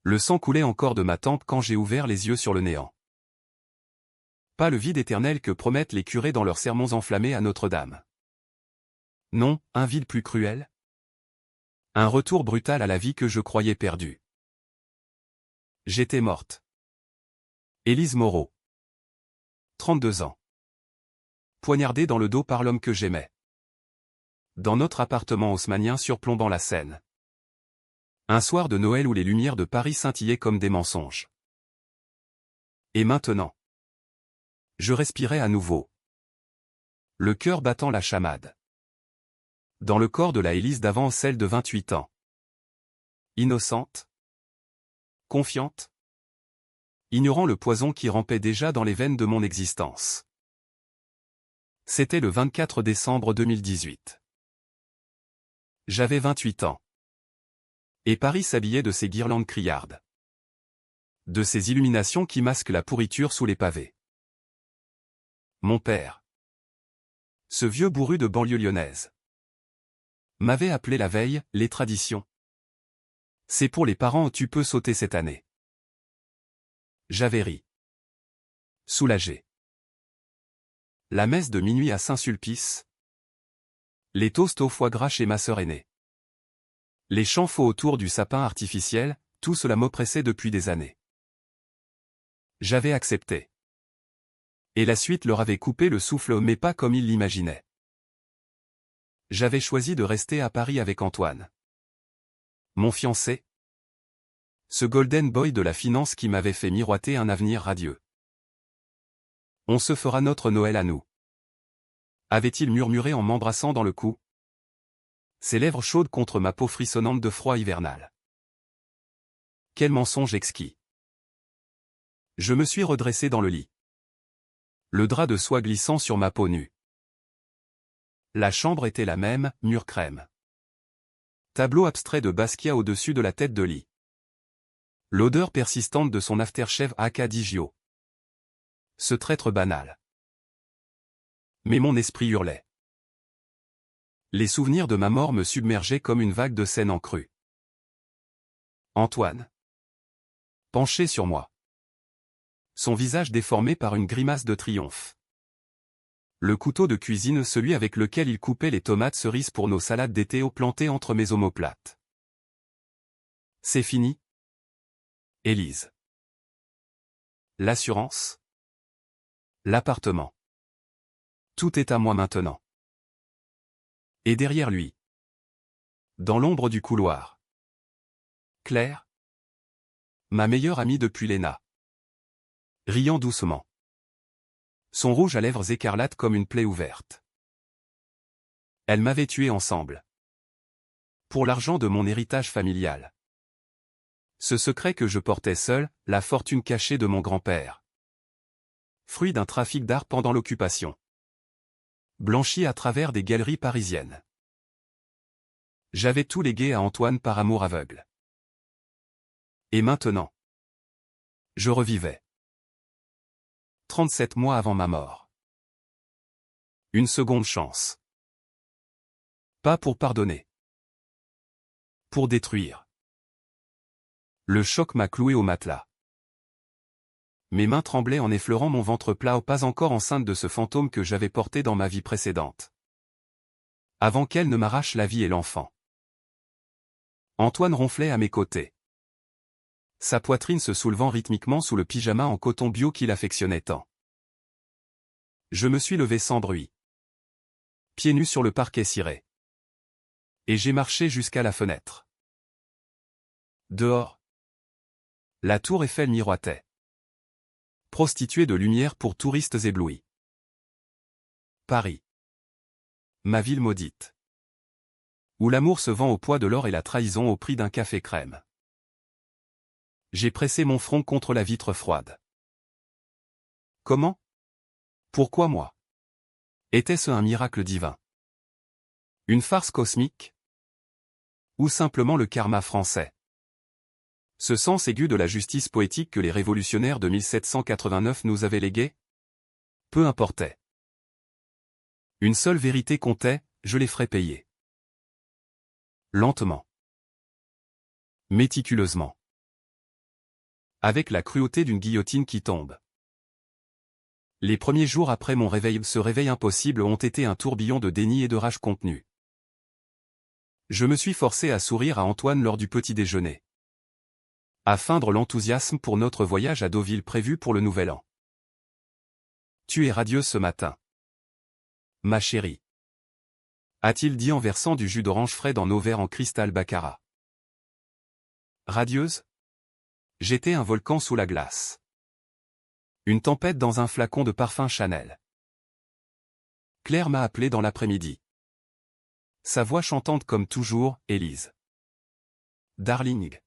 Le sang coulait encore de ma tempe quand j'ai ouvert les yeux sur le néant. Pas le vide éternel que promettent les curés dans leurs sermons enflammés à Notre-Dame. Non, un vide plus cruel. Un retour brutal à la vie que je croyais perdue. J'étais morte. Élise Moreau. 32 ans. Poignardée dans le dos par l'homme que j'aimais. Dans notre appartement haussmannien surplombant la Seine. Un soir de Noël où les lumières de Paris scintillaient comme des mensonges. Et maintenant. Je respirais à nouveau. Le cœur battant la chamade. Dans le corps de la Élise d'avant, celle de 28 ans. Innocente. Confiante. Ignorant le poison qui rampait déjà dans les veines de mon existence. C'était le 24 décembre 2018. J'avais 28 ans. Et Paris s'habillait de ses guirlandes criardes. De ces illuminations qui masquent la pourriture sous les pavés. Mon père. Ce vieux bourru de banlieue lyonnaise. M'avait appelé la veille, les traditions. C'est pour les parents, tu peux sauter cette année. J'avais ri. Soulagé. La messe de minuit à Saint-Sulpice. Les toasts au foie gras chez ma sœur aînée. Les chants faux autour du sapin artificiel, tout cela m'oppressait depuis des années. J'avais accepté. Et la suite leur avait coupé le souffle, mais pas comme ils l'imaginaient. J'avais choisi de rester à Paris avec Antoine. Mon fiancé. Ce golden boy de la finance qui m'avait fait miroiter un avenir radieux. On se fera notre Noël à nous. Avait-il murmuré en m'embrassant dans le cou. Ses lèvres chaudes contre ma peau frissonnante de froid hivernal. Quel mensonge exquis. Je me suis redressé dans le lit. Le drap de soie glissant sur ma peau nue. La chambre était la même, mur crème. Tableau abstrait de Basquiat au-dessus de la tête de lit. L'odeur persistante de son aftershave Acadie. Ce traître banal. Mais mon esprit hurlait. Les souvenirs de ma mort me submergeaient comme une vague de scènes en crue. Antoine. Penché sur moi. Son visage déformé par une grimace de triomphe. Le couteau de cuisine, celui avec lequel il coupait les tomates cerises pour nos salades d'été plantées entre mes omoplates. C'est fini. Élise. L'assurance. L'appartement. Tout est à moi maintenant. Et derrière lui. Dans l'ombre du couloir. Claire. Ma meilleure amie depuis l'ENA. Riant doucement. Son rouge à lèvres écarlate comme une plaie ouverte. Elle m'avait tué ensemble. Pour l'argent de mon héritage familial. Ce secret que je portais seul, la fortune cachée de mon grand-père. Fruit d'un trafic d'art pendant l'occupation. Blanchi à travers des galeries parisiennes. J'avais tout légué à Antoine par amour aveugle. Et maintenant. Je revivais. 37 mois avant ma mort. Une seconde chance. Pas pour pardonner. Pour détruire. Le choc m'a cloué au matelas. Mes mains tremblaient en effleurant mon ventre plat, pas encore enceinte de ce fantôme que j'avais porté dans ma vie précédente. Avant qu'elle ne m'arrache la vie et l'enfant. Antoine ronflait à mes côtés. Sa poitrine se soulevant rythmiquement sous le pyjama en coton bio qu'il affectionnait tant. Je me suis levé sans bruit. Pieds nus sur le parquet ciré. Et j'ai marché jusqu'à la fenêtre. Dehors. La tour Eiffel miroitait. Prostituée de lumière pour touristes éblouis. Paris. Ma ville maudite. Où l'amour se vend au poids de l'or et la trahison au prix d'un café crème. J'ai pressé mon front contre la vitre froide. Comment? Pourquoi moi? Était-ce un miracle divin? Une farce cosmique? Ou simplement le karma français? Ce sens aigu de la justice poétique que les révolutionnaires de 1789 nous avaient légué? Peu importait. Une seule vérité comptait, je les ferais payer. Lentement. Méticuleusement. Avec la cruauté d'une guillotine qui tombe. Les premiers jours après mon réveil, ce réveil impossible ont été un tourbillon de déni et de rage contenue. Je me suis forcé à sourire à Antoine lors du petit déjeuner. À feindre l'enthousiasme pour notre voyage à Deauville prévu pour le Nouvel An. Tu es radieuse ce matin. Ma chérie. A-t-il dit en versant du jus d'orange frais dans nos verres en cristal baccarat. Radieuse? J'étais un volcan sous la glace. Une tempête dans un flacon de parfum Chanel. Claire m'a appelé dans l'après-midi. Sa voix chantante comme toujours, Élise. Darling.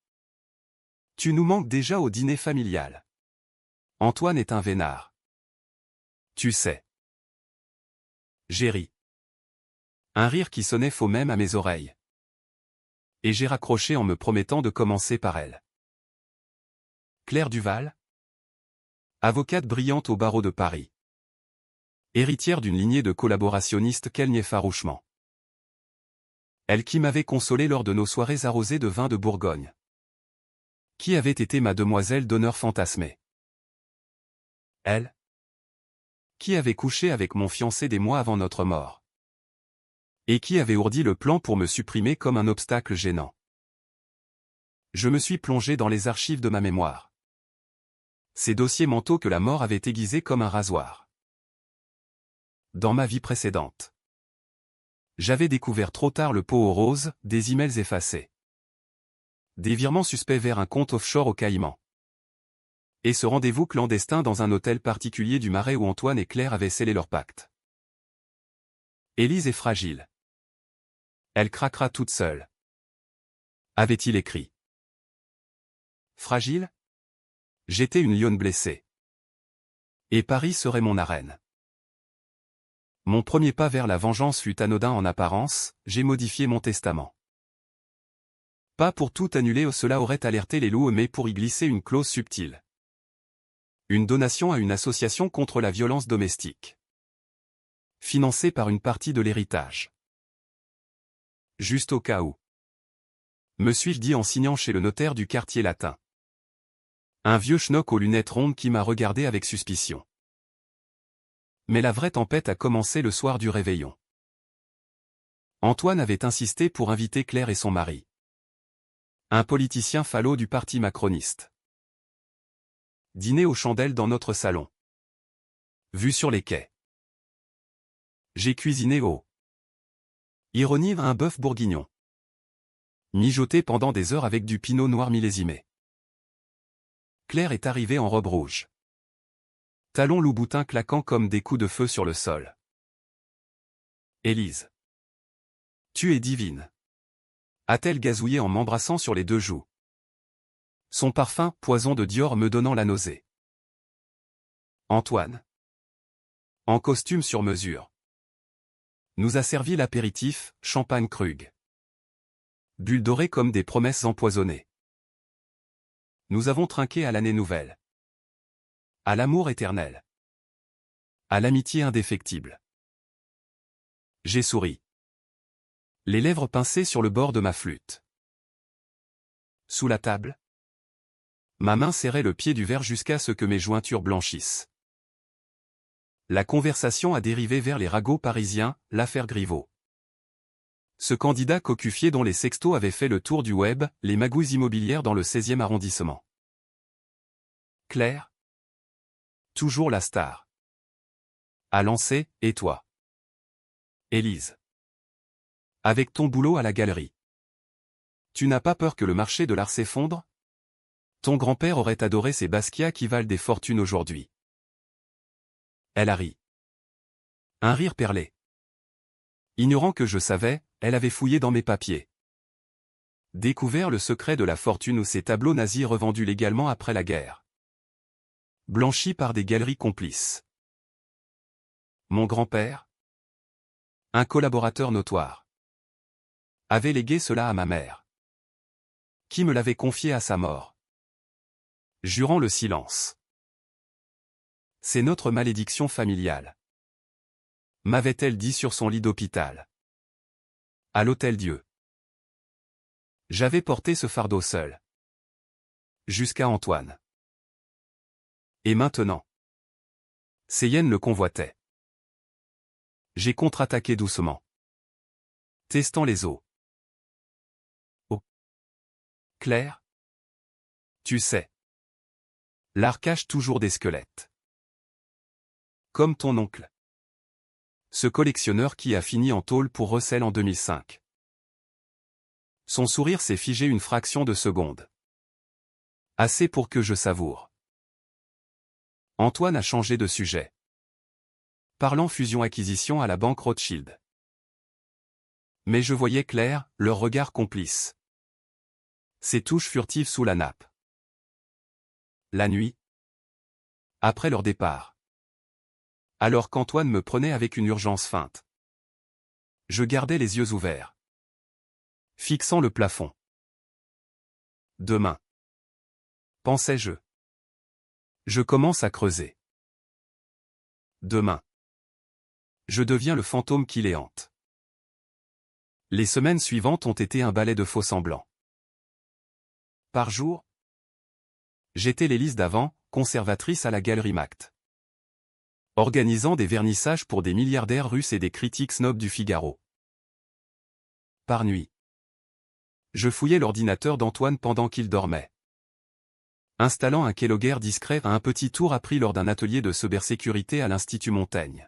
Tu nous manques déjà au dîner familial. Antoine est un vénard. Tu sais. J'ai ri. Un rire qui sonnait faux même à mes oreilles. Et j'ai raccroché en me promettant de commencer par elle. Claire Duval. Avocate brillante au barreau de Paris. Héritière d'une lignée de collaborationnistes qu'elle niait farouchement. Elle qui m'avait consolé lors de nos soirées arrosées de vin de Bourgogne. Qui avait été ma demoiselle d'honneur fantasmée. Elle. Qui avait couché avec mon fiancé des mois avant notre mort. Et qui avait ourdi le plan pour me supprimer comme un obstacle gênant. Je me suis plongé dans les archives de ma mémoire. Ces dossiers mentaux que la mort avait aiguisés comme un rasoir. Dans ma vie précédente. J'avais découvert trop tard le pot aux roses, des emails effacés. Des virements suspects vers un compte offshore au Caïmans. Et ce rendez-vous clandestin dans un hôtel particulier du Marais où Antoine et Claire avaient scellé leur pacte. Élise est fragile. Elle craquera toute seule. Avait-il écrit. Fragile? J'étais une lionne blessée. Et Paris serait mon arène. Mon premier pas vers la vengeance fut anodin en apparence, j'ai modifié mon testament. Pas pour tout annuler, cela aurait alerté les loups, mais pour y glisser une clause subtile. Une donation à une association contre la violence domestique. Financée par une partie de l'héritage. Juste au cas où. Me suis-je dit en signant chez le notaire du quartier latin. Un vieux schnock aux lunettes rondes qui m'a regardé avec suspicion. Mais la vraie tempête a commencé le soir du réveillon. Antoine avait insisté pour inviter Claire et son mari. Un politicien falot du parti macroniste. Dîner aux chandelles dans notre salon. Vue sur les quais. J'ai cuisiné au. Ironie un bœuf bourguignon. Mijoté pendant des heures avec du pinot noir millésimé. Claire est arrivée en robe rouge. Talons loup-boutin claquant comme des coups de feu sur le sol. Élise. Tu es divine. A-t-elle gazouillé en m'embrassant sur les deux joues. Son parfum, poison de Dior me donnant la nausée. Antoine. En costume sur mesure. Nous a servi l'apéritif, champagne Krug. Bulles dorées comme des promesses empoisonnées. Nous avons trinqué à l'année nouvelle. À l'amour éternel. À l'amitié indéfectible. J'ai souri. Les lèvres pincées sur le bord de ma flûte. Sous la table. Ma main serrait le pied du verre jusqu'à ce que mes jointures blanchissent. La conversation a dérivé vers les ragots parisiens, l'affaire Griveaux. Ce candidat cocufié dont les sextos avaient fait le tour du web, les magouilles immobilières dans le 16e arrondissement. Claire. Toujours la star. À lancer, et toi? Élise. Avec ton boulot à la galerie. Tu n'as pas peur que le marché de l'art s'effondre? Ton grand-père aurait adoré ces Basquiat qui valent des fortunes aujourd'hui. Elle a ri. Un rire perlé. Ignorant que je savais, elle avait fouillé dans mes papiers. Découvert le secret de la fortune ou ces tableaux nazis revendus légalement après la guerre. Blanchis par des galeries complices. Mon grand-père, un collaborateur notoire, avait légué cela à ma mère, qui me l'avait confié à sa mort. Jurant le silence. C'est notre malédiction familiale. M'avait-elle dit sur son lit d'hôpital. À l'Hôtel-Dieu. J'avais porté ce fardeau seul. Jusqu'à Antoine. Et maintenant? Seyen le convoitait. J'ai contre-attaqué doucement, testant les os. Oh. Claire? Tu sais. L'art cache toujours des squelettes. Comme ton oncle. Ce collectionneur qui a fini en tôle pour Russell en 2005. Son sourire s'est figé une fraction de seconde. Assez pour que je savoure. Antoine a changé de sujet. Parlant fusion-acquisition à la banque Rothschild. Mais je voyais clair, leur regard complice. Ses touches furtives sous la nappe. La nuit. Après leur départ. Alors qu'Antoine me prenait avec une urgence feinte. Je gardais les yeux ouverts. Fixant le plafond. Demain. Pensais-je. Je commence à creuser. Demain. Je deviens le fantôme qui les hante. Les semaines suivantes ont été un balai de faux-semblants. Par jour, j'étais l'Élise d'avant, conservatrice à la Galerie Mact. Organisant des vernissages pour des milliardaires russes et des critiques snobs du Figaro. Par nuit. Je fouillais l'ordinateur d'Antoine pendant qu'il dormait. Installant un keylogger discret à un petit tour appris lors d'un atelier de cybersécurité à l'Institut Montaigne.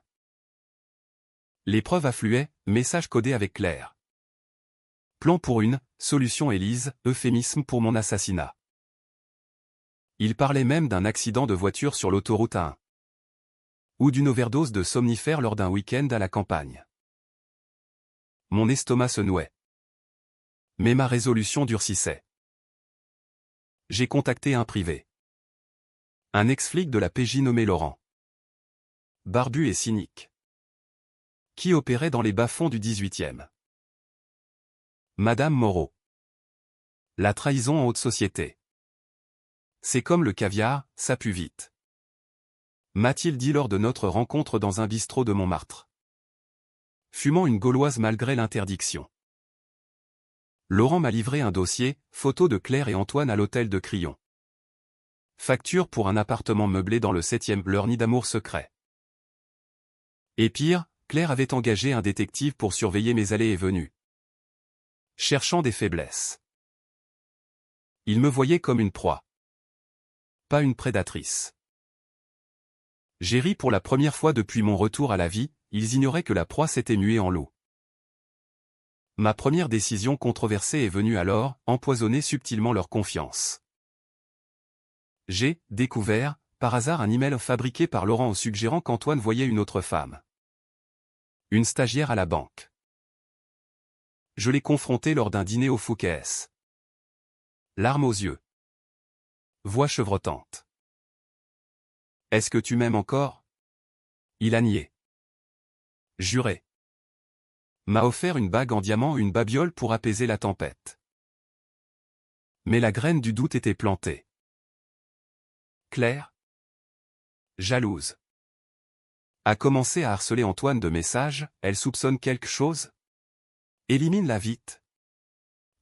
Les preuves affluaient, messages codés avec Claire. Plan pour une, solution Élise, euphémisme pour mon assassinat. Il parlait même d'un accident de voiture sur l'autoroute A1. Ou d'une overdose de somnifères lors d'un week-end à la campagne. Mon estomac se nouait. Mais ma résolution durcissait. J'ai contacté un privé. Un ex-flic de la PJ nommé Laurent. Barbu et cynique. Qui opérait dans les bas-fonds du 18e. Madame Moreau. La trahison en haute société. C'est comme le caviar, ça pue vite. M'a-t-il dit lors de notre rencontre dans un bistrot de Montmartre. Fumant une gauloise malgré l'interdiction. Laurent m'a livré un dossier, photo de Claire et Antoine à l'hôtel de Crillon. Facture pour un appartement meublé dans le 7e, leur nid d'amour secret. Et pire, Claire avait engagé un détective pour surveiller mes allées et venues. Cherchant des faiblesses. Il me voyait comme une proie. Pas une prédatrice. J'ai ri pour la première fois depuis mon retour à la vie, ils ignoraient que la proie s'était muée en loup. Ma première décision controversée est venue alors, empoisonner subtilement leur confiance. J'ai découvert, par hasard, un email fabriqué par Laurent suggérant qu'Antoine voyait une autre femme. Une stagiaire à la banque. Je l'ai confronté lors d'un dîner au Fouquet's. Larmes aux yeux. Voix chevrotante. Est-ce que tu m'aimes encore? Il a nié. Juré. M'a offert une bague en diamant et une babiole pour apaiser la tempête. Mais la graine du doute était plantée. Claire, jalouse, a commencé à harceler Antoine de messages, elle soupçonne quelque chose? Élimine-la vite.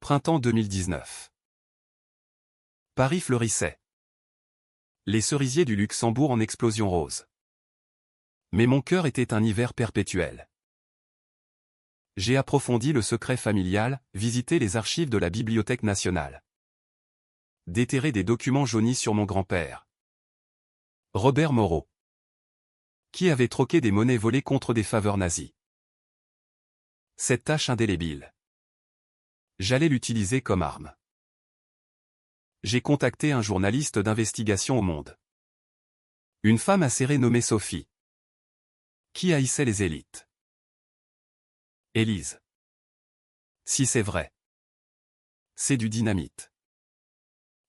Printemps 2019. Paris fleurissait. Les cerisiers du Luxembourg en explosion rose. Mais mon cœur était un hiver perpétuel. J'ai approfondi le secret familial, visité les archives de la Bibliothèque nationale. Déterré des documents jaunis sur mon grand-père. Robert Moreau. Qui avait troqué des monnaies volées contre des faveurs nazies. Cette tâche indélébile. J'allais l'utiliser comme arme. J'ai contacté un journaliste d'investigation au Monde. Une femme acérée nommée Sophie. Qui haïssait les élites. Élise. Si c'est vrai. C'est du dynamite.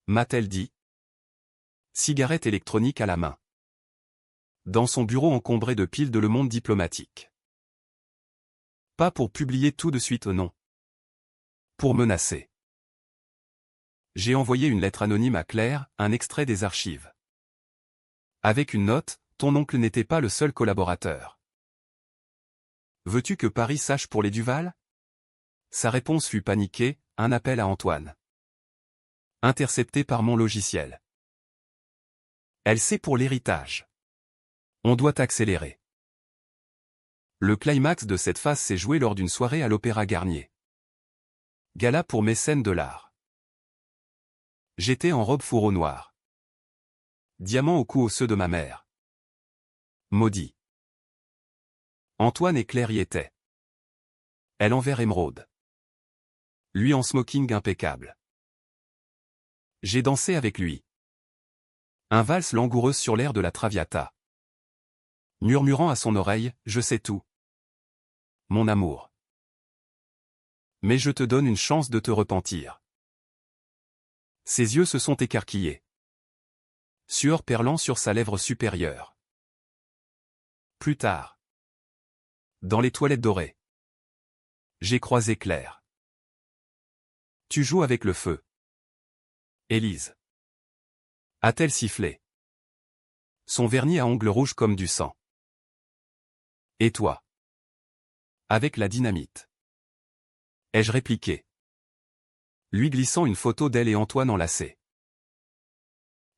M'a-t-elle dit. Cigarette électronique à la main. Dans son bureau encombré de piles de Le Monde diplomatique. Pas pour publier tout de suite, non. Pour menacer. J'ai envoyé une lettre anonyme à Claire, un extrait des archives. Avec une note, ton oncle n'était pas le seul collaborateur. Veux-tu que Paris sache pour les Duval? Sa réponse fut paniquée, un appel à Antoine. Intercepté par mon logiciel. Elle sait pour l'héritage. On doit accélérer. Le climax de cette phase s'est joué lors d'une soirée à l'Opéra Garnier. Gala pour mécènes de l'art. J'étais en robe fourreau noir. Diamant au cou osseux de ma mère. Maudit. Antoine et Claire y étaient. Elle en vert émeraude. Lui en smoking impeccable. J'ai dansé avec lui. Un valse langoureuse sur l'air de la Traviata. Murmurant à son oreille, je sais tout. Mon amour. Mais je te donne une chance de te repentir. Ses yeux se sont écarquillés. Sueur perlant sur sa lèvre supérieure. Plus tard. Dans les toilettes dorées. J'ai croisé Claire. Tu joues avec le feu. Élise. A-t-elle sifflé? Son vernis à ongles rouges comme du sang. Et toi? Avec la dynamite. Ai-je répliqué? Lui glissant une photo d'elle et Antoine enlacés.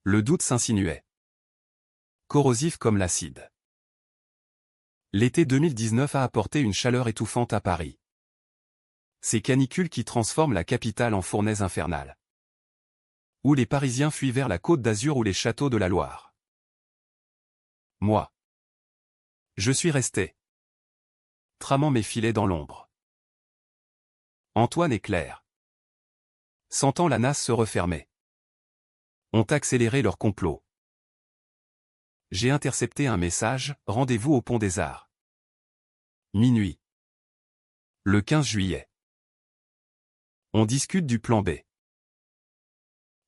Le doute s'insinuait. Corrosif comme l'acide. L'été 2019 a apporté une chaleur étouffante à Paris. Ces canicules qui transforment la capitale en fournaise infernale. Où les Parisiens fuient vers la Côte d'Azur ou les châteaux de la Loire. Moi. Je suis resté. Tramant mes filets dans l'ombre. Antoine et Claire. Sentant la nasse se refermer. Ont accéléré leur complot. J'ai intercepté un message, rendez-vous au Pont des Arts. Minuit. Le 15 juillet. On discute du plan B.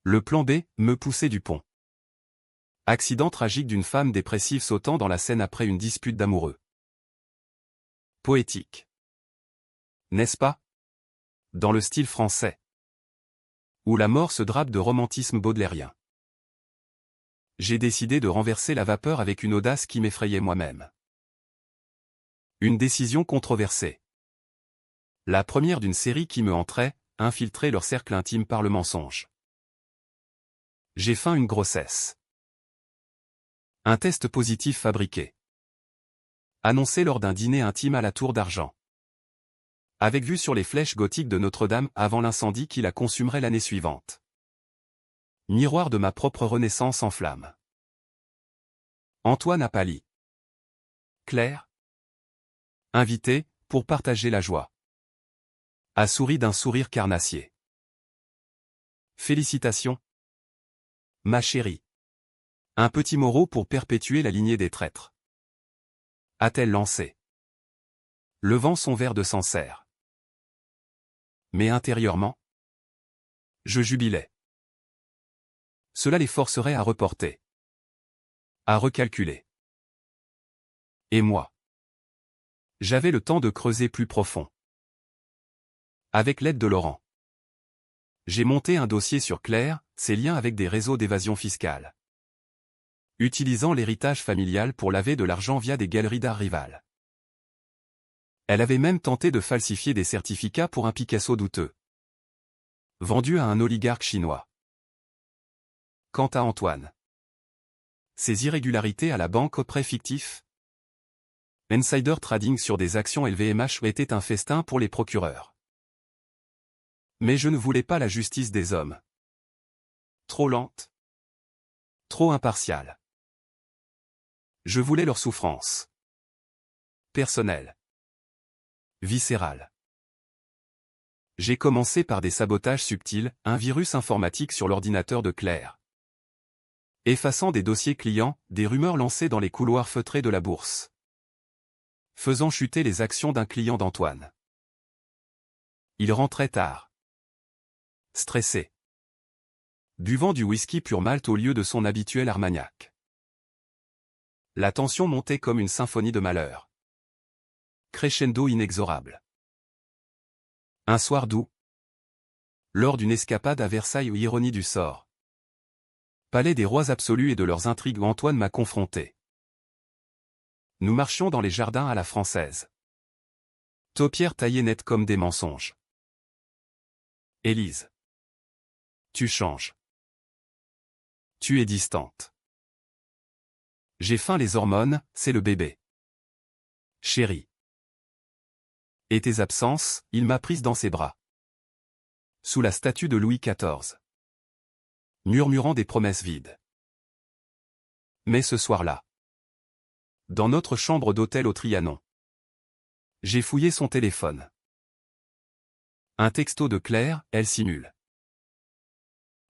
Le plan B, me pousser du pont. Accident tragique d'une femme dépressive sautant dans la Seine après une dispute d'amoureux. Poétique. N'est-ce pas? Dans le style français. Où la mort se drape de romantisme baudelairien. J'ai décidé de renverser la vapeur avec une audace qui m'effrayait moi-même. Une décision controversée. La première d'une série qui me entrait, infiltrer leur cercle intime par le mensonge. J'ai feint une grossesse. Un test positif fabriqué. Annoncé lors d'un dîner intime à la Tour d'Argent. Avec vue sur les flèches gothiques de Notre-Dame avant l'incendie qui la consumerait l'année suivante. Miroir de ma propre renaissance en flammes. Antoine a pâli. Claire. Invité, pour partager la joie. A souri d'un sourire carnassier. Félicitations. Ma chérie. Un petit Moreau pour perpétuer la lignée des traîtres. A-t-elle lancé. Levant son verre de Sancerre. Mais intérieurement. Je jubilais. Cela les forcerait à reporter. À recalculer. Et moi. J'avais le temps de creuser plus profond. Avec l'aide de Laurent. J'ai monté un dossier sur Claire, ses liens avec des réseaux d'évasion fiscale. Utilisant l'héritage familial pour laver de l'argent via des galeries d'art rivales. Elle avait même tenté de falsifier des certificats pour un Picasso douteux. Vendu à un oligarque chinois. Quant à Antoine. Ses irrégularités à la banque au prêt fictif. Insider trading sur des actions LVMH était un festin pour les procureurs. Mais je ne voulais pas la justice des hommes. Trop lente. Trop impartiale. Je voulais leur souffrance. Personnelle. Viscérale. J'ai commencé par des sabotages subtils, un virus informatique sur l'ordinateur de Claire. Effaçant des dossiers clients, des rumeurs lancées dans les couloirs feutrés de la bourse. Faisant chuter les actions d'un client d'Antoine. Il rentrait tard. Stressé. Buvant du whisky pur malt au lieu de son habituel Armagnac. La tension montait comme une symphonie de malheur. Crescendo inexorable. Un soir doux. Lors d'une escapade à Versailles ou ironie du sort. Palais des rois absolus et de leurs intrigues où Antoine m'a confronté. Nous marchions dans les jardins à la française. Taupières taillées nettes comme des mensonges. Élise. Tu changes. Tu es distante. J'ai faim, les hormones, c'est le bébé. Chérie. Et tes absences, il m'a prise dans ses bras. Sous la statue de Louis XIV. Murmurant des promesses vides. Mais ce soir-là. Dans notre chambre d'hôtel au Trianon. J'ai fouillé son téléphone. Un texto de Claire, elle simule.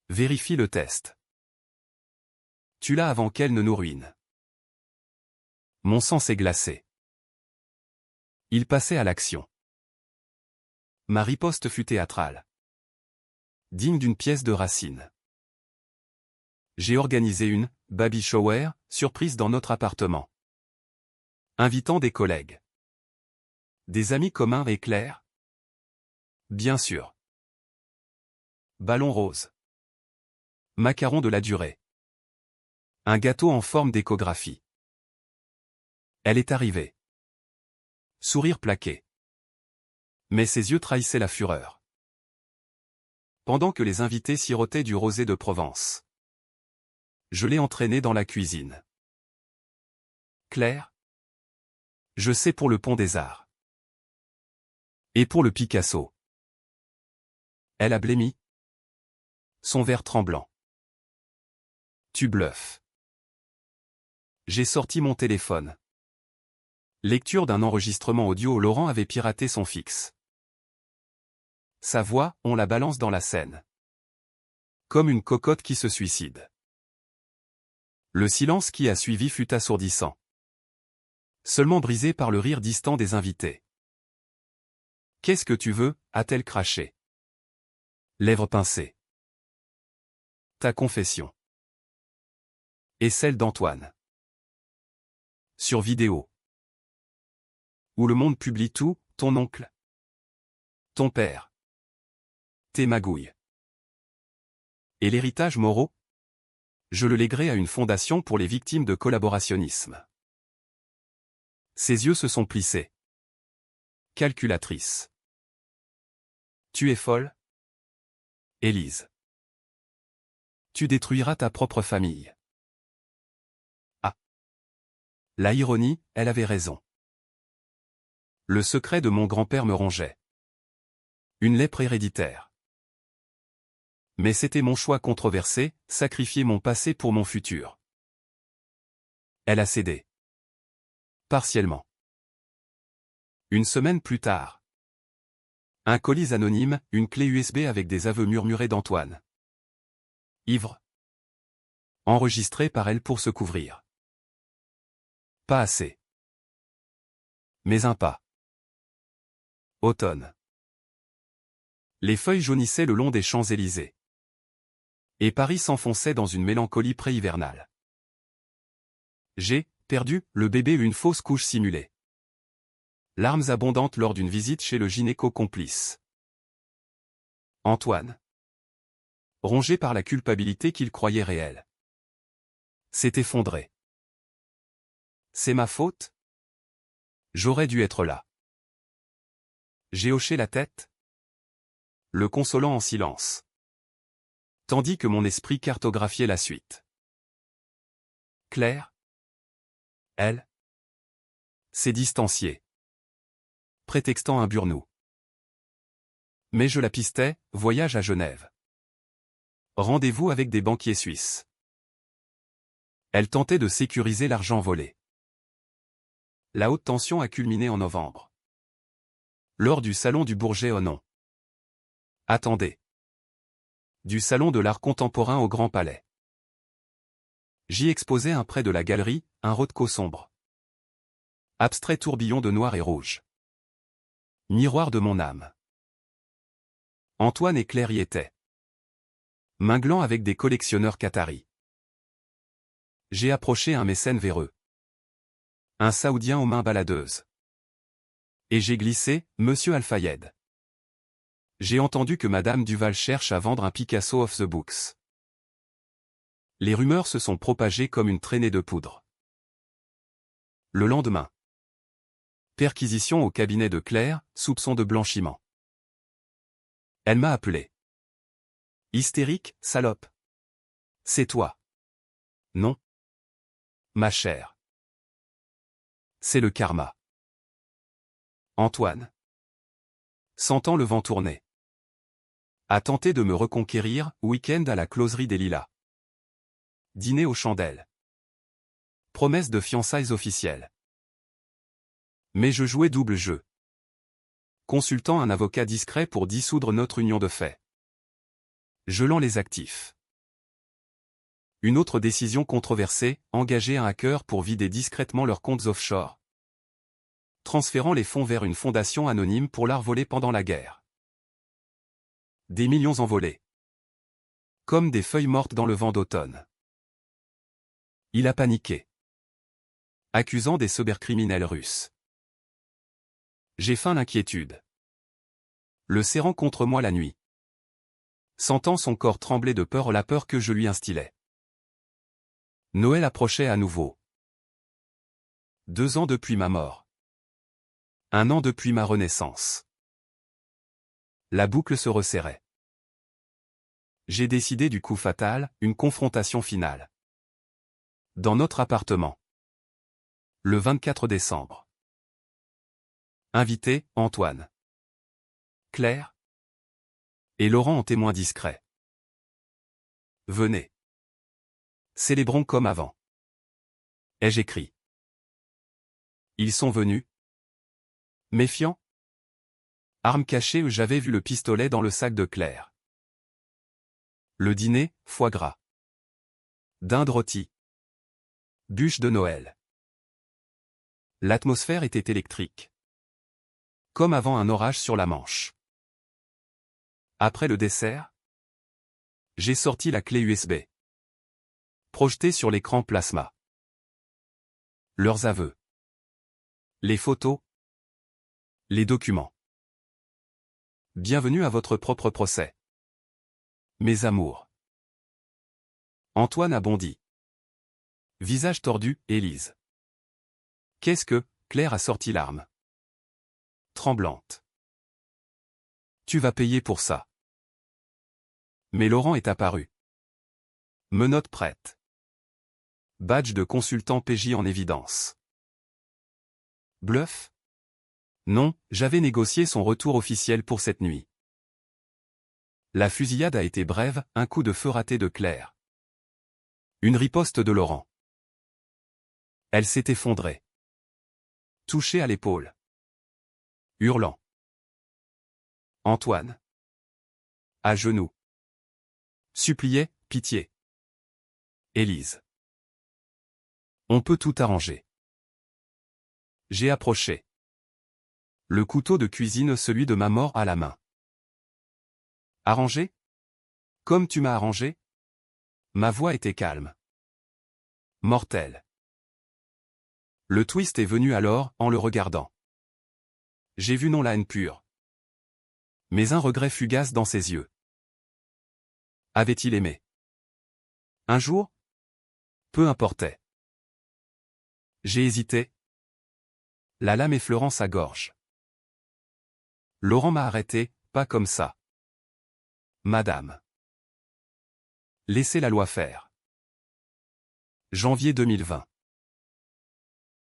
Vérifie le test. Tu l'as avant qu'elle ne nous ruine. Mon sang s'est glacé. Il passait à l'action. Ma riposte fut théâtrale. Digne d'une pièce de Racine. J'ai organisé une baby shower surprise dans notre appartement. Invitant des collègues. Des amis communs et Claire. Bien sûr. Ballon rose. Macaron de la durée. Un gâteau en forme d'échographie. Elle est arrivée. Sourire plaqué. Mais ses yeux trahissaient la fureur. Pendant que les invités sirotaient du rosé de Provence. Je l'ai entraînée dans la cuisine. Claire. Je sais pour le Pont des Arts. Et pour le Picasso. Elle a blêmi. Son verre tremblant. Tu bluffes. J'ai sorti mon téléphone. Lecture d'un enregistrement audio où Laurent avait piraté son fixe. Sa voix, on la balance dans la Seine. Comme une cocotte qui se suicide. Le silence qui a suivi fut assourdissant. Seulement brisé par le rire distant des invités. Qu'est-ce que tu veux, a-t-elle craché. Lèvres pincées. Ta confession. Et celle d'Antoine. Sur vidéo. Où le monde publie tout, ton oncle. Ton père. Tes magouilles. Et l'héritage Moreau? Je le léguerai à une fondation pour les victimes de collaborationnisme. Ses yeux se sont plissés. Calculatrice. Tu es folle? Élise. Tu détruiras ta propre famille. Ah. La ironie, elle avait raison. Le secret de mon grand-père me rongeait. Une lèpre héréditaire. Mais c'était mon choix controversé, sacrifier mon passé pour mon futur. Elle a cédé. Partiellement. Une semaine plus tard. Un colis anonyme, une clé USB avec des aveux murmurés d'Antoine. Ivre. Enregistré par elle pour se couvrir. Pas assez. Mais un pas. Automne. Les feuilles jaunissaient le long des Champs-Élysées. Et Paris s'enfonçait dans une mélancolie pré-hivernale. J'ai perdu le bébé, une fausse couche simulée. Larmes abondantes lors d'une visite chez le gynéco complice. Antoine. Rongé par la culpabilité qu'il croyait réelle. S'est effondré. C'est ma faute? J'aurais dû être là. J'ai hoché la tête, le consolant en silence. Tandis que mon esprit cartographiait la suite. Claire. Elle. S'est distanciée. Prétextant un burn-out. Mais je la pistais, voyage à Genève. Rendez-vous avec des banquiers suisses. Elle tentait de sécuriser l'argent volé. La haute tension a culminé en novembre. Lors du salon du Bourget-Onon. Attendez. Du salon de l'art contemporain au Grand Palais. J'y exposais un près de la galerie, un Rothko sombre. Abstrait tourbillon de noir et rouge. Miroir de mon âme. Antoine et Claire y étaient. Minglant avec des collectionneurs qataris. J'ai approché un mécène véreux. Un Saoudien aux mains baladeuses. Et j'ai glissé, Monsieur Al-Fayed. J'ai entendu que Madame Duval cherche à vendre un Picasso off the books. Les rumeurs se sont propagées comme une traînée de poudre. Le lendemain. Perquisition au cabinet de Claire, soupçon de blanchiment. Elle m'a appelé. Hystérique, salope. C'est toi. Non. ma chère. C'est le karma. Antoine. Sentant le vent tourner. A tenté de me reconquérir, week-end à la closerie des Lilas. Dîner aux chandelles. Promesse de fiançailles officielles. Mais je jouais double jeu. Consultant un avocat discret pour dissoudre notre union de fait. Gelant les actifs. Une autre décision controversée, engager un hacker pour vider discrètement leurs comptes offshore. Transférant les fonds vers une fondation anonyme pour l'art volé pendant la guerre. Des millions envolés. Comme des feuilles mortes dans le vent d'automne. Il a paniqué. Accusant des cybercriminels russes. J'ai feint l'inquiétude. Le serrant contre moi la nuit. Sentant son corps trembler de peur, la peur que je lui instillais. Noël approchait à nouveau. 2 ans depuis ma mort. 1 an depuis ma renaissance. La boucle se resserrait. J'ai décidé du coup fatal, une confrontation finale. Dans notre appartement. Le 24 décembre. Invité, Antoine. Claire. Et Laurent en témoin discret. Venez. Célébrons comme avant. Ai-je écrit. Ils sont venus. Méfiants. Arme cachée où j'avais vu le pistolet dans le sac de Claire. Le dîner, foie gras. Dinde rôtie. Bûche de Noël. L'atmosphère était électrique. Comme avant un orage sur la Manche. Après le dessert, j'ai sorti la clé USB. Projetée sur l'écran plasma. Leurs aveux. Les photos. Les documents. Bienvenue à votre propre procès. Mes amours. Antoine a bondi. Visage tordu, Élise. Qu'est-ce que, Claire a sorti l'arme. Tremblante. Tu vas payer pour ça. Mais Laurent est apparu. Menottes prête. Badge de consultant PJ en évidence. Bluff? Non, j'avais négocié son retour officiel pour cette nuit. La fusillade a été brève, un coup de feu raté de Claire. Une riposte de Laurent. Elle s'est effondrée. Touchée à l'épaule. Hurlant. Antoine. À genoux. Suppliait, pitié. Élise. On peut tout arranger. J'ai approché. Le couteau de cuisine, celui de ma mort à la main. Arranger? Comme tu m'as arrangé? Ma voix était calme. Mortelle. Le twist est venu alors, en le regardant. J'ai vu non la haine pure. Mais un regret fugace dans ses yeux. Avait-il aimé? Un jour? Peu importait. J'ai hésité. La lame effleurant sa gorge. Laurent m'a arrêté, pas comme ça. Madame. Laissez la loi faire. Janvier 2020.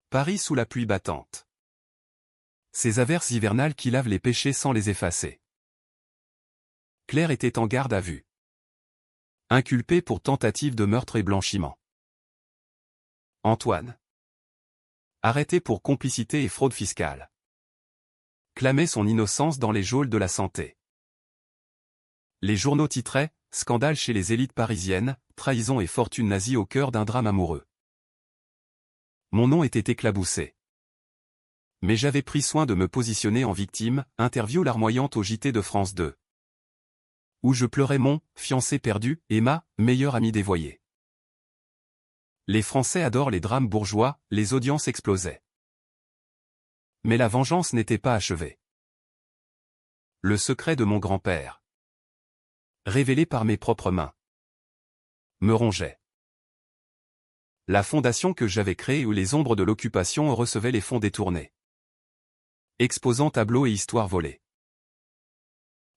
Paris sous la pluie battante. Ces averses hivernales qui lavent les péchés sans les effacer. Claire était en garde à vue. Inculpée pour tentative de meurtre et blanchiment. Antoine. Arrêté pour complicité et fraude fiscale. Clamait son innocence dans les geôles de la santé. Les journaux titraient « Scandale chez les élites parisiennes, trahison et fortune nazie au cœur d'un drame amoureux ». Mon nom était éclaboussé. Mais j'avais pris soin de me positionner en victime, interview larmoyante au JT de France 2. Où je pleurais mon « fiancé perdu » et ma « meilleure amie dévoyée ». Les Français adorent les drames bourgeois, les audiences explosaient. Mais la vengeance n'était pas achevée. Le secret de mon grand-père. Révélé par mes propres mains. Me rongeait. La fondation que j'avais créée où les ombres de l'occupation recevaient les fonds détournés. Exposant tableaux et histoires volées.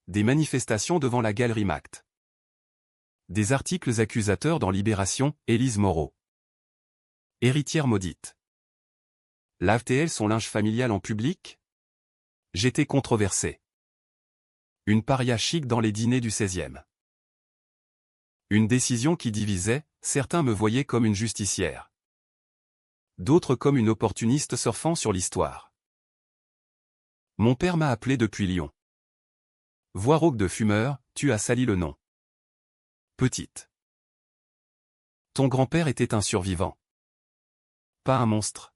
Des manifestations devant la galerie Mact. Des articles accusateurs dans Libération, Élise Moreau. Héritière maudite. Lave-t-elle son linge familial en public? J'étais controversé. Une paria chic dans les dîners du 16e. Une décision qui divisait, certains me voyaient comme une justicière. D'autres comme une opportuniste surfant sur l'histoire. Mon père m'a appelé depuis Lyon. Voix rauque de fumeur, tu as sali le nom. Petite. Ton grand-père était un survivant. Pas un monstre.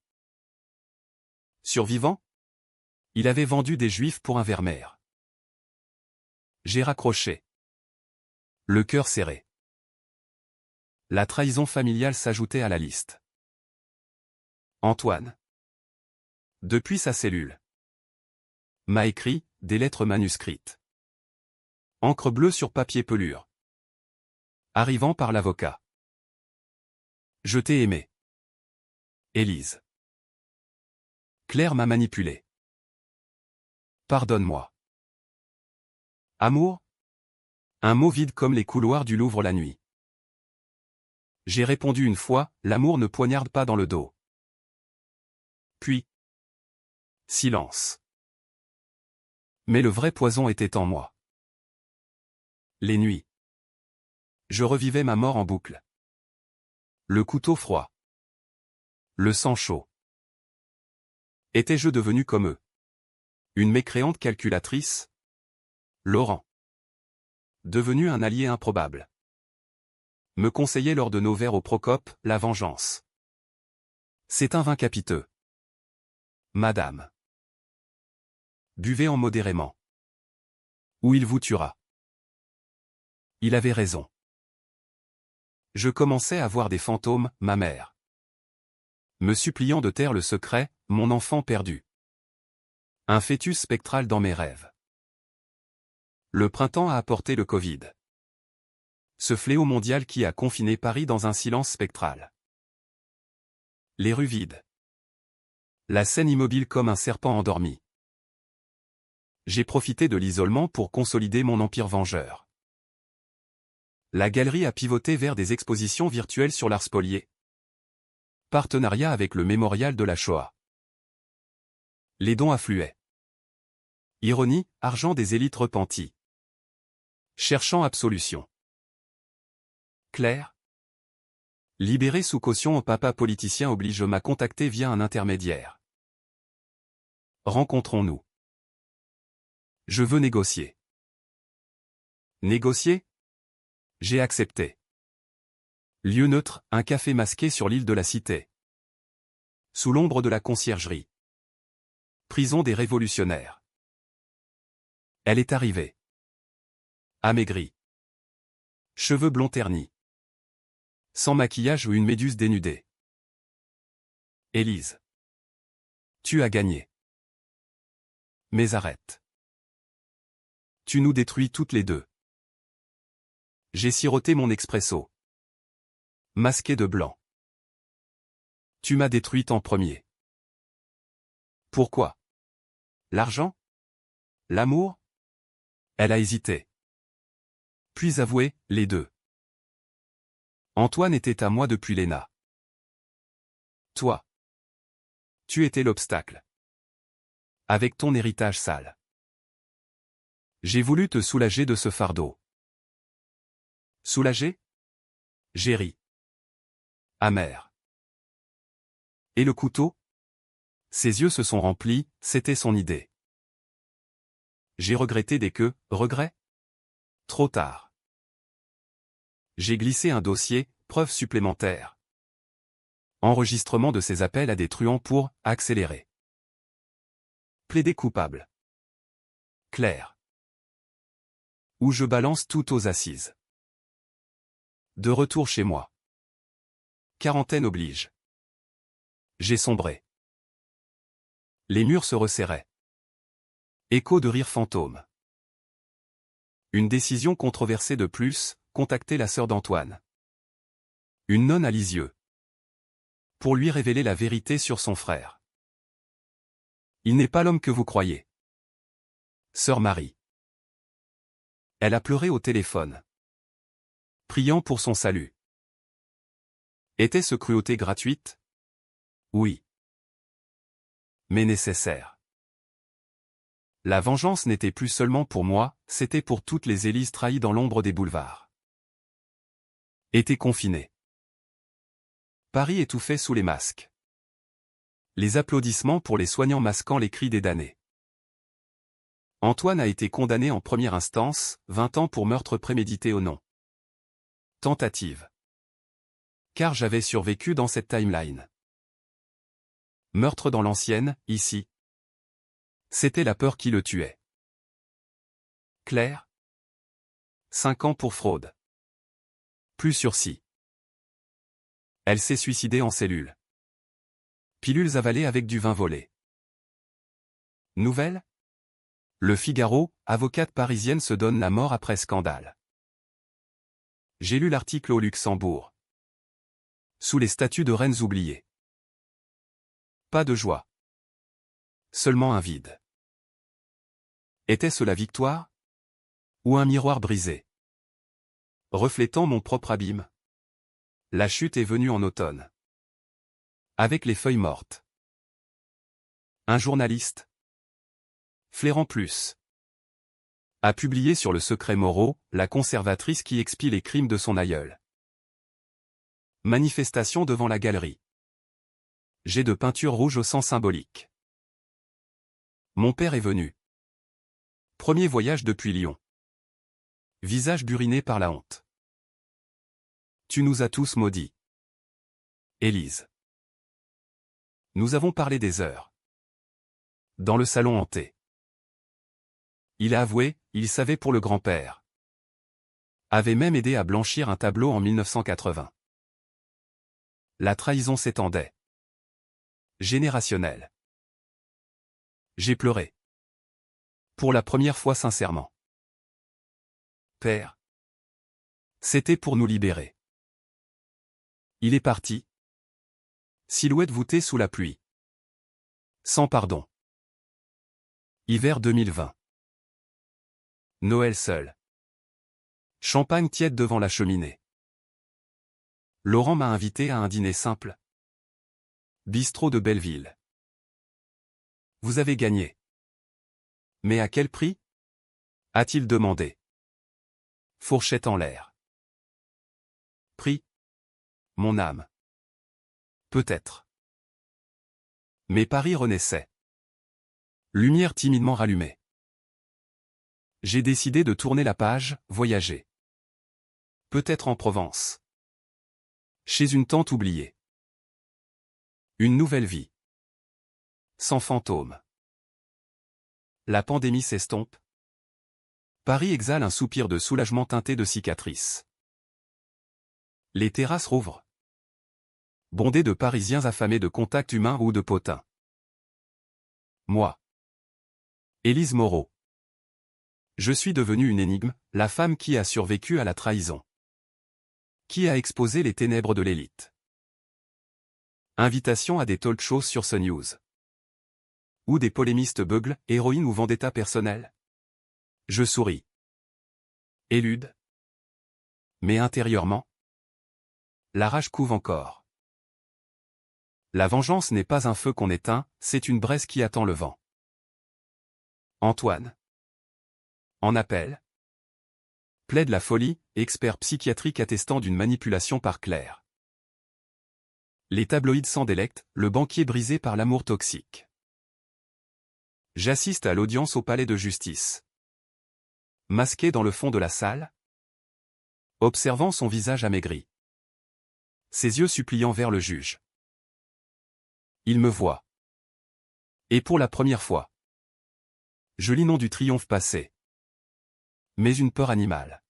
Survivant? Il avait vendu des juifs pour un Vermeer. J'ai raccroché. Le cœur serré. La trahison familiale s'ajoutait à la liste. Antoine. Depuis sa cellule. M'a écrit, des lettres manuscrites. Encre bleue sur papier pelure. Arrivant par l'avocat. Je t'ai aimé. Élise. Claire m'a manipulé. Pardonne-moi. Amour? Un mot vide comme les couloirs du Louvre la nuit. J'ai répondu une fois, l'amour ne poignarde pas dans le dos. Puis. Silence. Mais le vrai poison était en moi. Les nuits. Je revivais ma mort en boucle. Le couteau froid. Le sang chaud. Étais-je devenu comme eux? Une mécréante calculatrice? Laurent. Devenu un allié improbable. Me conseillait lors de nos verres au Procope, la vengeance. C'est un vin capiteux. Madame. Buvez en modérément. Ou il vous tuera. Il avait raison. Je commençais à voir des fantômes, ma mère. Me suppliant de taire le secret, mon enfant perdu. Un fœtus spectral dans mes rêves. Le printemps a apporté le Covid. Ce fléau mondial qui a confiné Paris dans un silence spectral. Les rues vides. La scène immobile comme un serpent endormi. J'ai profité de l'isolement pour consolider mon empire vengeur. La galerie a pivoté vers des expositions virtuelles sur l'art spolié. Partenariat avec le mémorial de la Shoah. Les dons affluaient. Ironie, argent des élites repenties. Cherchant absolution. Claire. Libéré sous caution au papa politicien oblige m'a contacté via un intermédiaire. Rencontrons-nous. Je veux négocier. Négocier? J'ai accepté. Lieu neutre, un café masqué sur l'île de la Cité. Sous l'ombre de la conciergerie. Prison des révolutionnaires. Elle est arrivée. Amaigrie. Cheveux blonds ternis. Sans maquillage ou une méduse dénudée. Élise. Tu as gagné. Mais arrête. Tu nous détruis toutes les deux. J'ai siroté mon expresso. Masqué de blanc. Tu m'as détruite en premier. Pourquoi? L'argent? L'amour? Elle a hésité. Puis avoué, les deux. Antoine était à moi depuis l'ENA. Toi. Tu étais l'obstacle. Avec ton héritage sale. J'ai voulu te soulager de ce fardeau. Soulager? J'ai ri. Amer. Et le couteau? Ses yeux se sont remplis, c'était son idée. J'ai regretté dès que, regret? Trop tard. J'ai glissé un dossier, preuve supplémentaire. Enregistrement de ses appels à des truands pour accélérer. Plaider coupable. Claire. Où je balance tout aux assises. De retour chez moi. Quarantaine oblige. J'ai sombré. Les murs se resserraient. Écho de rire fantôme. Une décision controversée de plus, contacter la sœur d'Antoine. Une nonne à Lisieux. Pour lui révéler la vérité sur son frère. Il n'est pas l'homme que vous croyez. Sœur Marie. Elle a pleuré au téléphone. Priant pour son salut. Était-ce cruauté gratuite? Oui. Mais nécessaire. La vengeance n'était plus seulement pour moi, c'était pour toutes les Élises trahies dans l'ombre des boulevards. Étaient confinés. Paris étouffait sous les masques. Les applaudissements pour les soignants masquant les cris des damnés. Antoine a été condamné en première instance, 20 ans pour meurtre prémédité au nom. Tentative. Car j'avais survécu dans cette timeline. Meurtre dans l'ancienne, ici. C'était la peur qui le tuait. Claire. 5 ans pour fraude. Plus sursis. Elle s'est suicidée en cellule. Pilules avalées avec du vin volé. Nouvelle ? Le Figaro, avocate parisienne se donne la mort après scandale. J'ai lu l'article au Luxembourg. Sous les statues de reines oubliées. Pas de joie. Seulement un vide. Était-ce la victoire ? Ou un miroir brisé ? Reflétant mon propre abîme. La chute est venue en automne. Avec les feuilles mortes. Un journaliste. Flairant plus. A publié sur le secret Moreau, la conservatrice qui expie les crimes de son aïeul. Manifestation devant la galerie. Jet de peinture rouge au sang symbolique. Mon père est venu. Premier voyage depuis Lyon. Visage buriné par la honte. Tu nous as tous maudits. Élise. Nous avons parlé des heures. Dans le salon hanté. Il a avoué, il savait pour le grand-père. Avait même aidé à blanchir un tableau en 1980. La trahison s'étendait. Générationnelle. J'ai pleuré. Pour la première fois sincèrement. Père. C'était pour nous libérer. Il est parti. Silhouette voûtée sous la pluie. Sans pardon. Hiver 2020. Noël seul. Champagne tiède devant la cheminée. Laurent m'a invité à un dîner simple. Bistrot de Belleville. Vous avez gagné. Mais à quel prix ? A-t-il demandé. Fourchette en l'air. Prix ? Mon âme. Peut-être. Mais Paris renaissait. Lumière timidement rallumée. J'ai décidé de tourner la page, voyager. Peut-être en Provence. Chez une tante oubliée. Une nouvelle vie. Sans fantômes. La pandémie s'estompe. Paris exhale un soupir de soulagement teinté de cicatrices. Les terrasses rouvrent. Bondées de Parisiens affamés de contact humain ou de potins. Moi. Élise Moreau. Je suis devenue une énigme, la femme qui a survécu à la trahison. Qui a exposé les ténèbres de l'élite. Invitation à des talk shows sur CNews. Ou des polémistes beugles, héroïnes ou vendetta personnelle. Je souris. Élude. Mais intérieurement, la rage couve encore. La vengeance n'est pas un feu qu'on éteint, c'est une braise qui attend le vent. Antoine. En appel. Plaide la folie, expert psychiatrique attestant d'une manipulation par Claire. Les tabloïds s'en délectent, le banquier brisé par l'amour toxique. J'assiste à l'audience au palais de justice. Masqué dans le fond de la salle. Observant son visage amaigri. Ses yeux suppliants vers le juge. Il me voit. Et pour la première fois. Je l'inonde du triomphe passé. Mais une peur animale.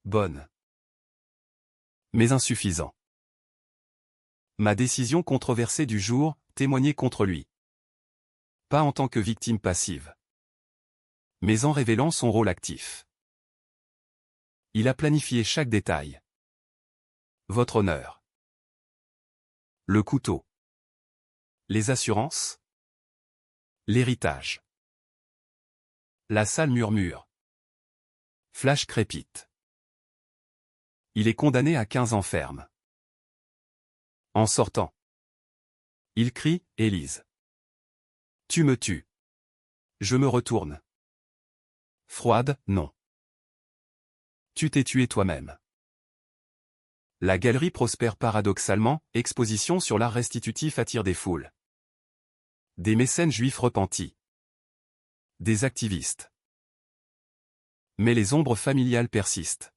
Bonne. Mais insuffisant. Ma décision controversée du jour, témoigner contre lui. Pas en tant que victime passive. Mais en révélant son rôle actif. Il a planifié chaque détail. Votre honneur. Le couteau. Les assurances. L'héritage. La salle murmure. Flash crépite. Il est condamné à 15 ans ferme. En sortant. Il crie, Élise. Tu me tues. Je me retourne. Froide, non. Tu t'es tué toi-même. La galerie prospère paradoxalement, exposition sur l'art restitutif attire des foules. Des mécènes juifs repentis. Des activistes. Mais les ombres familiales persistent.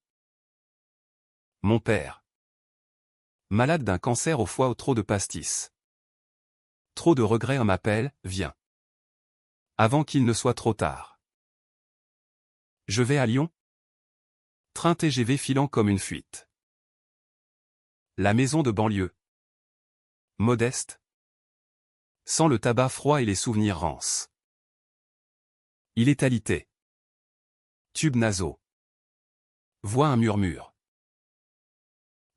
Mon père. Malade d'un cancer au foie ou trop de pastis. Trop de regrets m'appelle, viens. Avant qu'il ne soit trop tard. Je vais à Lyon. Train TGV filant comme une fuite. La maison de banlieue. Modeste. Sans le tabac froid et les souvenirs rances. Il est alité. Tube nasaux. Voix un murmure.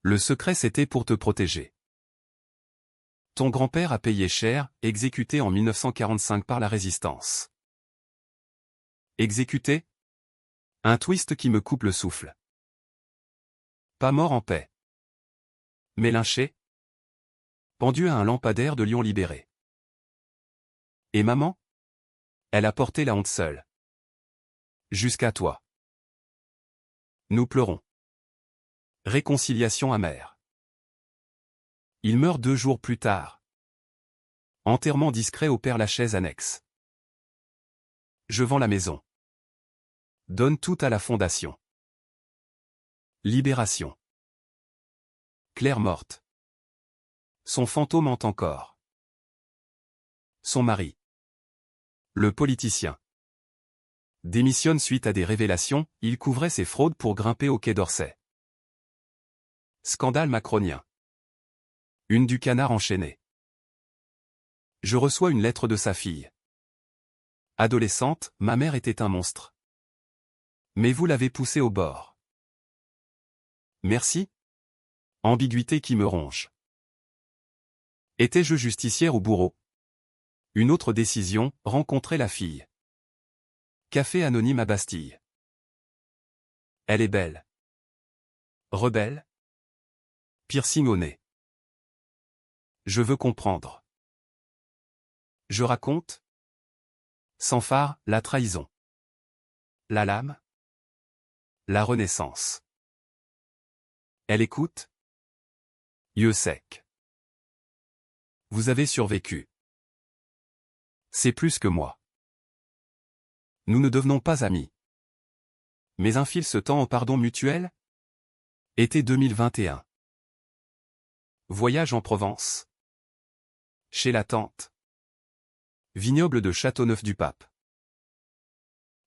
Le secret c'était pour te protéger. Ton grand-père a payé cher, exécuté en 1945 par la résistance. Exécuté? Un twist qui me coupe le souffle. Pas mort en paix. Mais lynché? Pendu à un lampadaire de Lyon libéré. Et maman? Elle a porté la honte seule. Jusqu'à toi. Nous pleurons. Réconciliation amère. Il meurt 2 jours plus tard. Enterrement discret au Père-Lachaise annexe. Je vends la maison. Donne tout à la fondation. Libération. Claire morte. Son fantôme hante encore. Son mari. Le politicien. Démissionne suite à des révélations, il couvrait ses fraudes pour grimper au Quai d'Orsay. Scandale macronien. Une du canard enchaîné. Je reçois une lettre de sa fille. Adolescente, ma mère était un monstre. Mais vous l'avez poussée au bord. Merci. Ambiguïté qui me ronge. Étais-je justicière ou bourreau? Une autre décision, rencontrer la fille. Café anonyme à Bastille. Elle est belle. Rebelle. Piercing au nez. Je veux comprendre. Je raconte. Sans phare, la trahison. La lame. La renaissance. Elle écoute. Yeux secs. Vous avez survécu. C'est plus que moi. Nous ne devenons pas amis. Mais un fil se tend au pardon mutuel? Été 2021. Voyage en Provence. Chez la tante. Vignoble de Châteauneuf-du-Pape.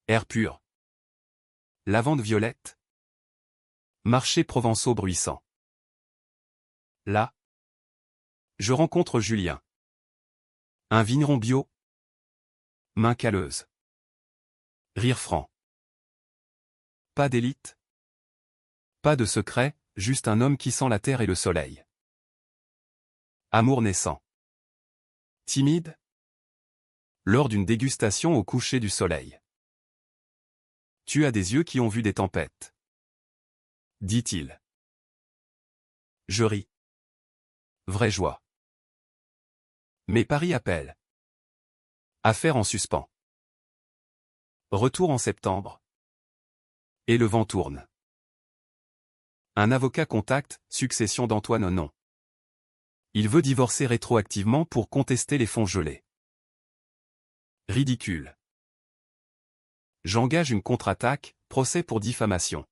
Air pur. Lavande violette. Marché provençaux bruissant. Là. Je rencontre Julien. Un vigneron bio. Main calleuse. Rire franc. Pas d'élite. Pas de secret, juste un homme qui sent la terre et le soleil. Amour naissant. Timide. Lors d'une dégustation au coucher du soleil. Tu as des yeux qui ont vu des tempêtes. Dit-il. Je ris. Vraie joie. Mais Paris appelle. Affaire en suspens. Retour en septembre. Et le vent tourne. Un avocat contacte, succession d'Antoine non. Il veut divorcer rétroactivement pour contester les fonds gelés. Ridicule. J'engage une contre-attaque, procès pour diffamation.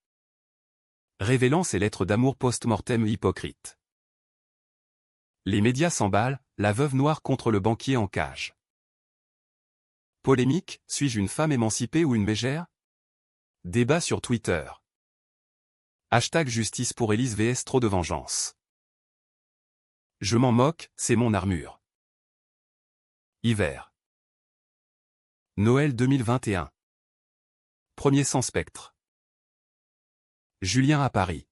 Révélant ses lettres d'amour post-mortem hypocrites. Les médias s'emballent, la veuve noire contre le banquier en cage. Polémique, suis-je une femme émancipée ou une mégère? Débat sur Twitter. Hashtag justice pour Élise vs trop de vengeance. Je m'en moque, c'est mon armure. Hiver. Noël 2021. Premier sans spectre. Julien à Paris.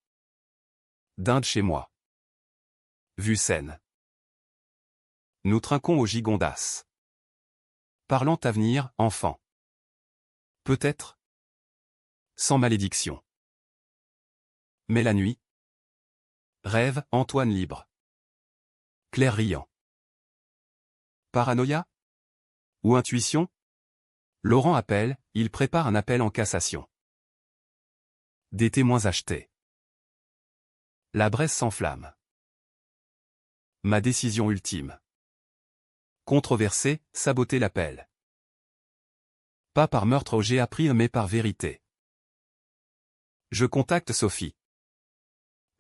Dinde chez moi. Vue scène. Nous trinquons au Gigondas. Parlant avenir, enfant. Peut-être. Sans malédiction. Mais la nuit. Rêve, Antoine libre. Claire riant. Paranoïa? Ou intuition? Laurent appelle, il prépare un appel en cassation. Des témoins achetés. La Bresse s'enflamme. Ma décision ultime. Controversé, saboter l'appel. Pas par meurtre j'ai appris mais par vérité. Je contacte Sophie.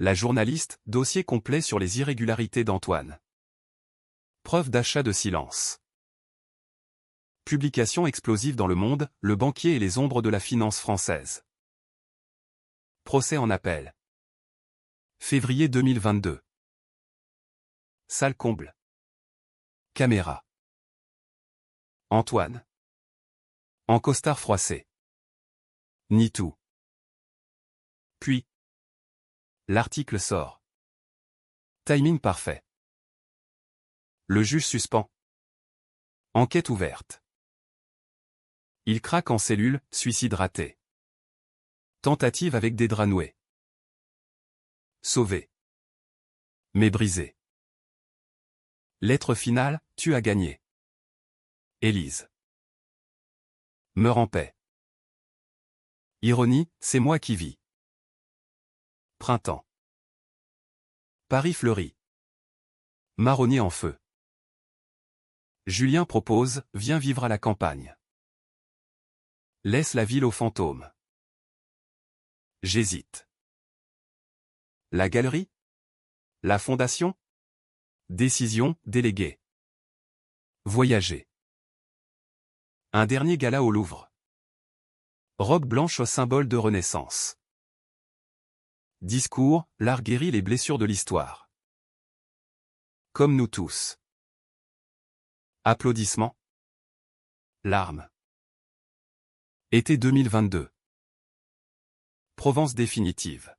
La journaliste, dossier complet sur les irrégularités d'Antoine. Preuve d'achat de silence. Publication explosive dans Le Monde, le banquier et les ombres de la finance française. Procès en appel. Février 2022. Salle comble. Caméra. Antoine. En costard froissé. Ni tout. Puis. L'article sort. Timing parfait. Le juge suspend. Enquête ouverte. Il craque en cellule, suicide raté. Tentative avec des draps noués. Sauvé. Mais brisé. Lettre finale, tu as gagné. Élise. Meurs en paix. Ironie, c'est moi qui vis. Printemps. Paris fleurit. Marronnier en feu. Julien propose, viens vivre à la campagne. Laisse la ville aux fantômes. J'hésite. La galerie? La fondation? Décision, délégué. Voyager. Un dernier gala au Louvre. Robe blanche au symbole de renaissance. Discours, l'art guérit les blessures de l'histoire. Comme nous tous. Applaudissements. Larmes. Été 2022. Provence définitive.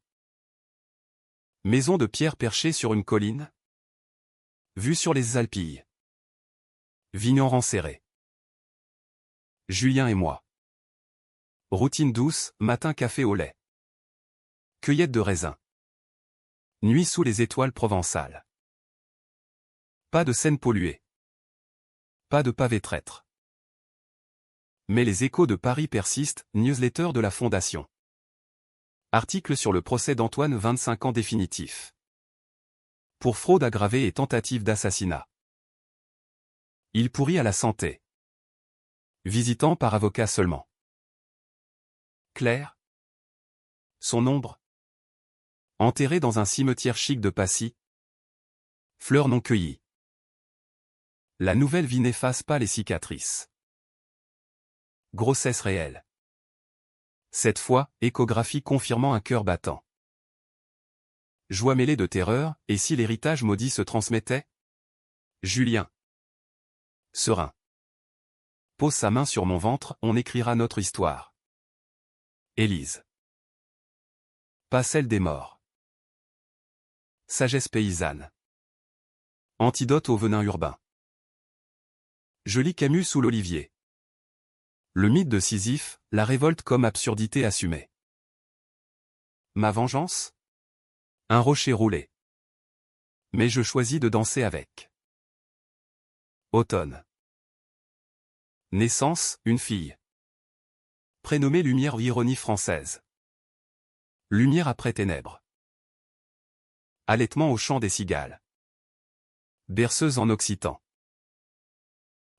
Maison de pierre perchée sur une colline. Vue sur les Alpilles. Vignoran serré. Julien et moi. Routine douce, matin café au lait. Cueillette de raisin. Nuit sous les étoiles provençales. Pas de scène polluée. Pas de pavé traître. Mais les échos de Paris persistent, newsletter de la Fondation. Article sur le procès d'Antoine 25 ans définitif. Pour fraude aggravée et tentative d'assassinat. Il pourrit à la santé. Visitant par avocat seulement. Claire. Son ombre. Enterré dans un cimetière chic de Passy. Fleurs non cueillies. La nouvelle vie n'efface pas les cicatrices. Grossesse réelle. Cette fois, échographie confirmant un cœur battant. Joie mêlée de terreur, et si l'héritage maudit se transmettait? Julien. Serein. Pose sa main sur mon ventre, on écrira notre histoire. Élise. Pas celle des morts. Sagesse paysanne. Antidote au venin urbain. Je lis Camus sous l'olivier. Le mythe de Sisyphe, la révolte comme absurdité assumée. Ma vengeance? Un rocher roulé. Mais je choisis de danser avec. Automne. Naissance, une fille. Prénommée Lumière ou ironie française. Lumière après ténèbres. Allaitement au chant des cigales. Berceuse en occitan.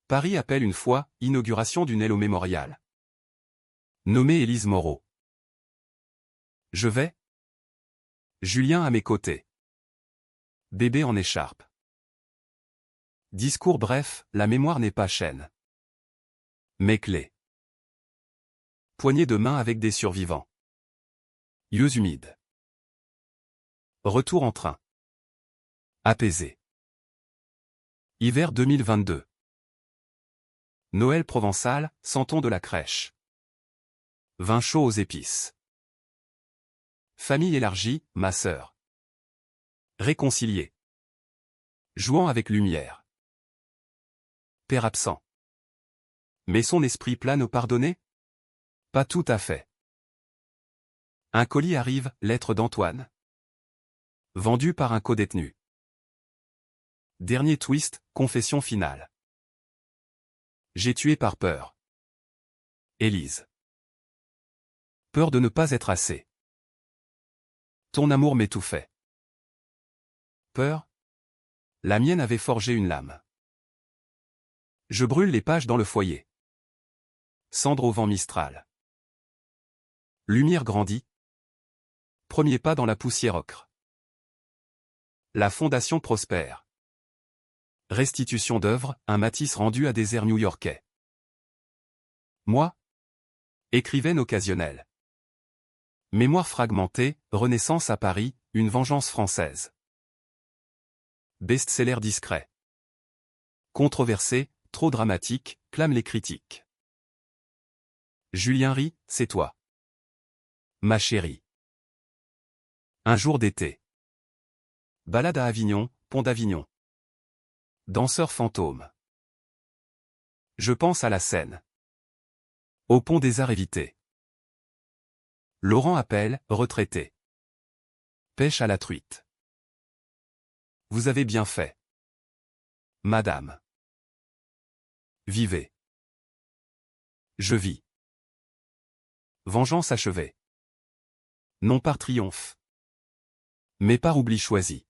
Paris appelle une fois, inauguration d'une aile au mémorial. Nommée Élise Moreau. Je vais. Julien à mes côtés. Bébé en écharpe. Discours bref, la mémoire n'est pas chaîne. Mais clé. Poignée de main avec des survivants. Yeux humides. Retour en train. Apaisé. Hiver 2022. Noël provençal, sentons de la crèche. Vin chaud aux épices. Famille élargie, ma sœur. Réconcilié. Jouant avec lumière. Père absent. Mais son esprit plane au pardonné? Pas tout à fait. Un colis arrive, lettre d'Antoine. Vendu par un codétenu. Dernier twist, confession finale. J'ai tué par peur. Élise. Peur de ne pas être assez. Ton amour m'étouffait. Peur? La mienne avait forgé une lame. Je brûle les pages dans le foyer. Cendre au vent mistral. Lumière grandit. Premier pas dans la poussière ocre. La fondation prospère. Restitution d'œuvres, un Matisse rendu à des airs new-yorkais. Moi? Écrivaine occasionnelle. Mémoire fragmentée, Renaissance à Paris, une vengeance française. Best-seller discret. Controversé, trop dramatique, clament les critiques. Julien rit, c'est toi. Ma chérie. Un jour d'été. Balade à Avignon, pont d'Avignon. Danseur fantôme. Je pense à la Seine. Au pont des Arts évités. Laurent appelle, retraité. Pêche à la truite. Vous avez bien fait. Madame. Vivez. Je vis. Vengeance achevée. Non par triomphe. Mais par oubli choisi.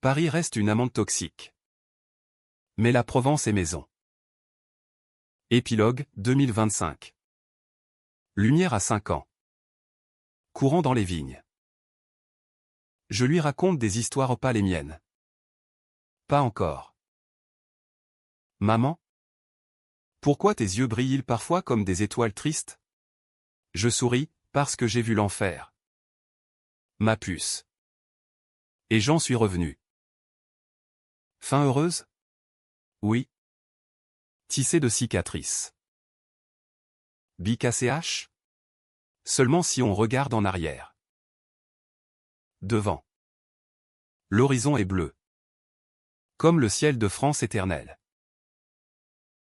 Paris reste une amante toxique. Mais la Provence est maison. Épilogue, 2025. Lumière à 5 ans. Courant dans les vignes. Je lui raconte des histoires pas les miennes. Pas encore. Maman? Pourquoi tes yeux brillent parfois comme des étoiles tristes? Je souris, parce que j'ai vu l'enfer. Ma puce. Et j'en suis revenu. Fin heureuse? Oui. Tissée de cicatrices. BKCH? Seulement si on regarde en arrière. Devant. L'horizon est bleu. Comme le ciel de France éternel.